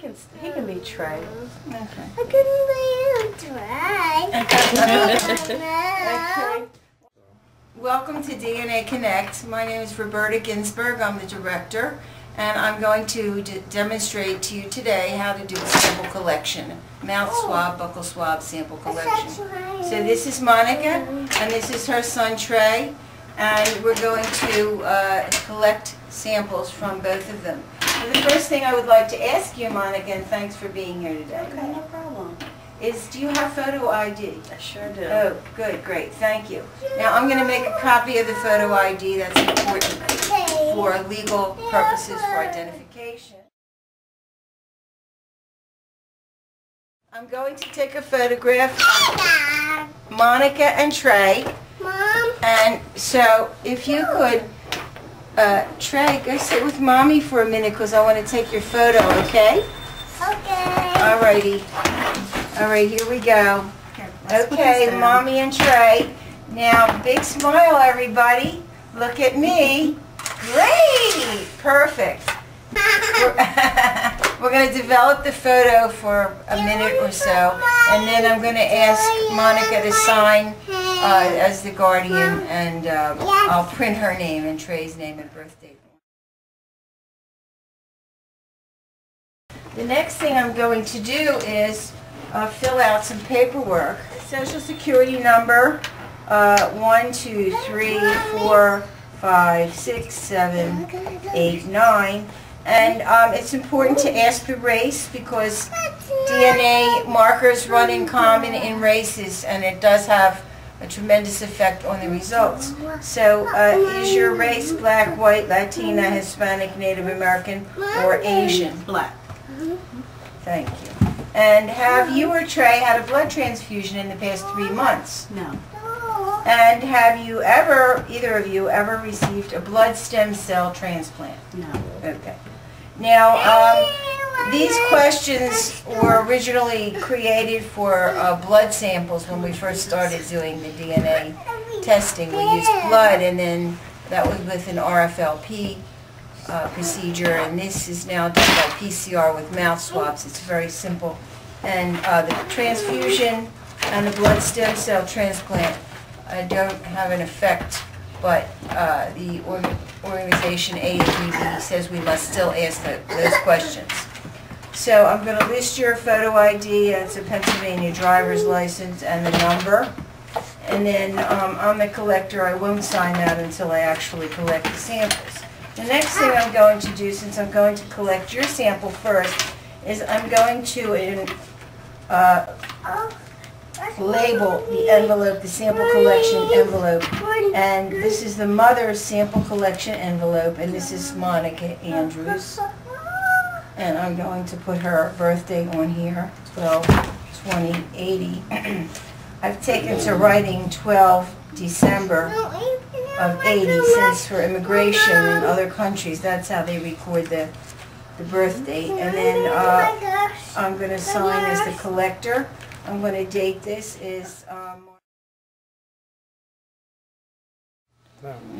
He can be Trey. Okay. I couldn't be Trey. Okay. Welcome to DNA Connect. My name is Roberta Ginsburg. I'm the director, and I'm going to demonstrate to you today how to do a sample collection, mouth swab, buccal swab sample collection. So this is Monica, and this is her son Trey, and we're going to collect samples from both of them. So the first thing I would like to ask you, Monica, and thanks for being here today. Okay, no problem. Is, do you have photo ID? I sure do. Oh, good, great, thank you. Now I'm going to make a copy of the photo ID. That's important for legal purposes for identification. I'm going to take a photograph of Monica and Trey. Mom. And so if you could, Trey, go sit with Mommy for a minute because I want to take your photo, okay? Okay. Alrighty. Alright, here we go. Okay, Mommy and Trey. Now, big smile, everybody. Look at me. Great! Perfect. We're going to develop the photo for a minute or so, and then I'm going to ask Monica to sign as the guardian, and I'll print her name and Trey's name and birth date. The next thing I'm going to do is fill out some paperwork. Social Security number, 1, 2, 3, 4, 5, 6, 7, 8, 9. And it's important to ask the race because DNA markers run in common in races, and it does have a tremendous effect on the results. So is your race black, white, Latina, Hispanic, Native American, or Asian? Black. Thank you. And have you or Trey had a blood transfusion in the past 3 months? No. And have you ever, either of you, ever received a blood stem cell transplant? No. Okay. Now, these questions were originally created for blood samples when we first started doing the DNA testing. We used blood, and then that was with an RFLP procedure, and this is now done by PCR with mouth swabs. It's very simple. And the transfusion and the blood stem cell transplant don't have an effect, but the organization AABB says we must still ask those questions. So I'm going to list your photo ID. It's a Pennsylvania driver's license and the number. And then I'm the collector. I won't sign that until I actually collect the samples. The next thing I'm going to do, since I'm going to collect your sample first, is I'm going to label the envelope, the sample collection envelope. And this is the mother's sample collection envelope, and this is Monica Andrews. And I'm going to put her birthday on here, 12/20/80. I've taken to writing 12 December of 80, since for immigration in other countries, that's how they record the birth date. And then I'm going to sign as the collector. I'm going to date this is...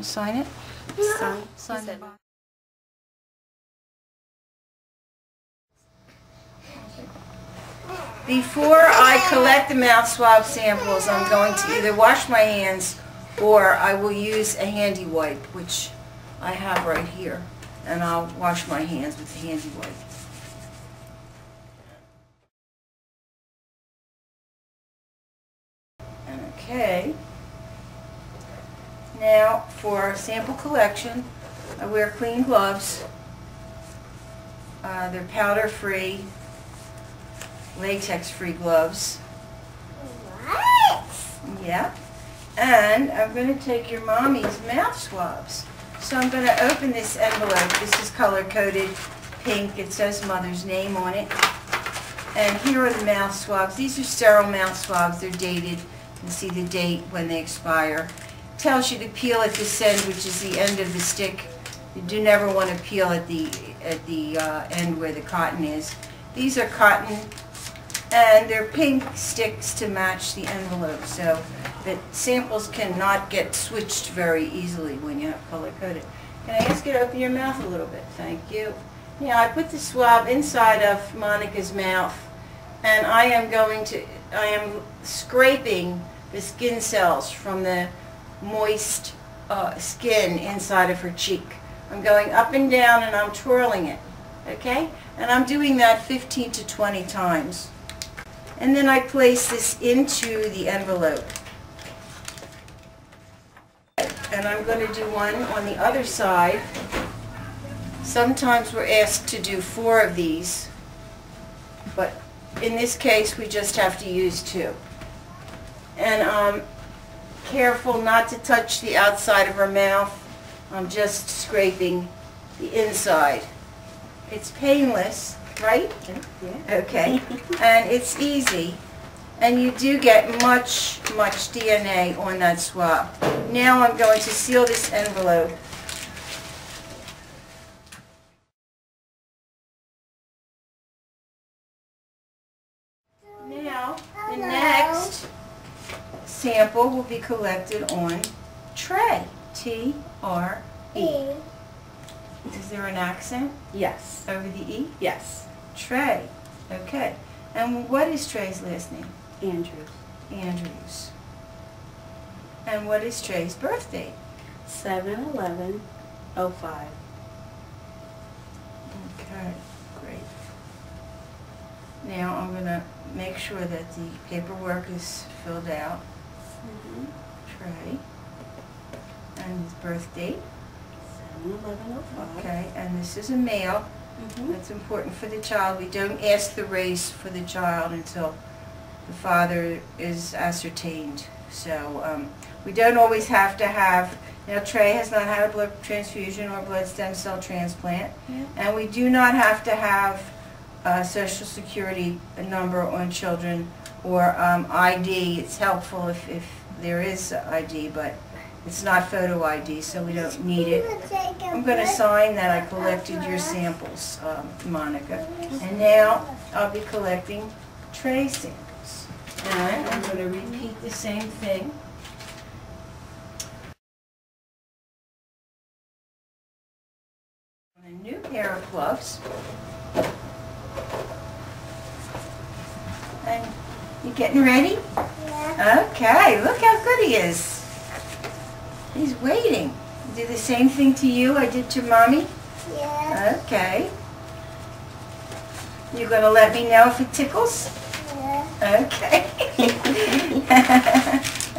sign it? Sign the bottom. Before I collect the mouth swab samples, I'm going to either wash my hands or I will use a handy wipe, which I have right here. And I'll wash my hands with the handy wipe. Okay. Now, for sample collection, I wear clean gloves. They're powder-free, latex-free gloves. What? Yeah. And I'm going to take your mommy's mouth swabs. So I'm going to open this envelope. This is color-coded pink. It says mother's name on it. And here are the mouth swabs. These are sterile mouth swabs. They're dated. You can see the date when they expire. It tells you to peel at this end, which is the end of the stick. You do never want to peel at the end where the cotton is. These are cotton, and they're pink sticks to match the envelope, so that samples cannot get switched very easily when you have color-coded. Can I ask you to open your mouth a little bit? Thank you. Now I put the swab inside of Monica's mouth, and I am scraping the skin cells from the moist skin inside of her cheek. I'm going up and down and I'm twirling it, okay? And I'm doing that 15 to 20 times. And then I place this into the envelope. And I'm going to do one on the other side. Sometimes we're asked to do 4 of these, but in this case we just have to use 2. And careful not to touch the outside of her mouth. I'm just scraping the inside. It's painless, right? Yeah. Okay. And it's easy. And you do get much DNA on that swab. Now I'm going to seal this envelope. Now, the next sample will be collected on tray. T-R-E. Is there an accent Yes. over the E? Yes. Trey. Okay. And what is Trey's last name? Andrews. Andrews. And what is Trey's birthday? 7/11/05. Okay, great. Now I'm going to make sure that the paperwork is filled out. Trey. And his birth date. 7/11/05. Okay, and this is a male. That's important for the child. We don't ask the race for the child until the father is ascertained. So we don't always have to have, now Trey has not had a blood transfusion or blood stem cell transplant, and we do not have to have a Social Security number on children or ID. It's helpful if there is ID, but it's not photo ID, so we don't need it. I'm going to sign that I collected your samples, Monica. And now I'll be collecting Trey's samples. And I'm going to repeat the same thing. A new pair of gloves. And you getting ready? Yeah. Okay, look how good he is. He's waiting. Do the same thing to you I did to Mommy? Yeah. Okay. You gonna let me know if it tickles? Yeah. Okay.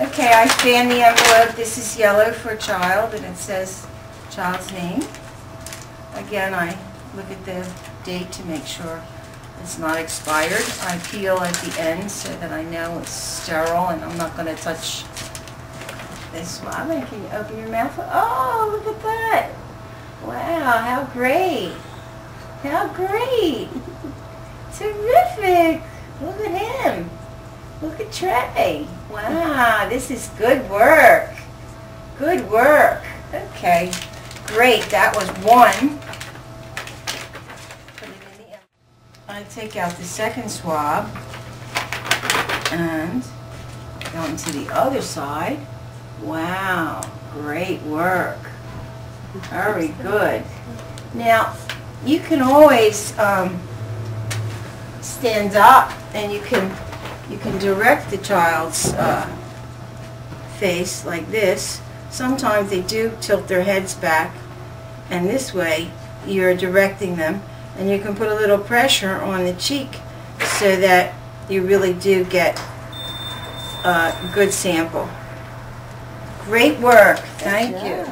Okay, I fan the envelope. This is yellow for child, and it says child's name. Again, I look at the date to make sure it's not expired. I peel at the end so that I know it's sterile and I'm not going to touch this one. Can you open your mouth? Oh, look at that. Wow, how great. How great. Terrific. Look at him. Look at Trey. Wow, this is good work. Good work. Okay, great. That was one. Put it in the end. I take out the second swab and go into the other side. Wow, great work. Very good. Now, you can always stand up and you can direct the child's face like this. Sometimes they do tilt their heads back, and this way you're directing them, and you can put a little pressure on the cheek so that you really do get a good sample. Great work. Thank you.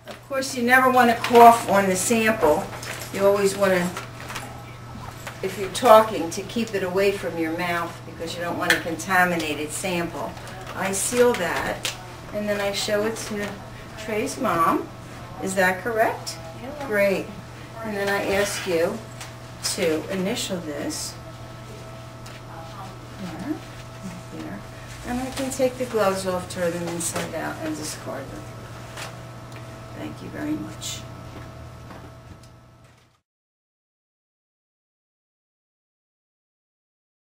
Of course, you never want to cough on the sample. You always want to, if you're talking, to keep it away from your mouth because you don't want a contaminated sample. I seal that, and then I show it to Trey's mom. Is that correct? Yeah. Great. And then I ask you to initial this. There, there. And I can take the gloves off, turn them inside out, and discard them. Thank you very much.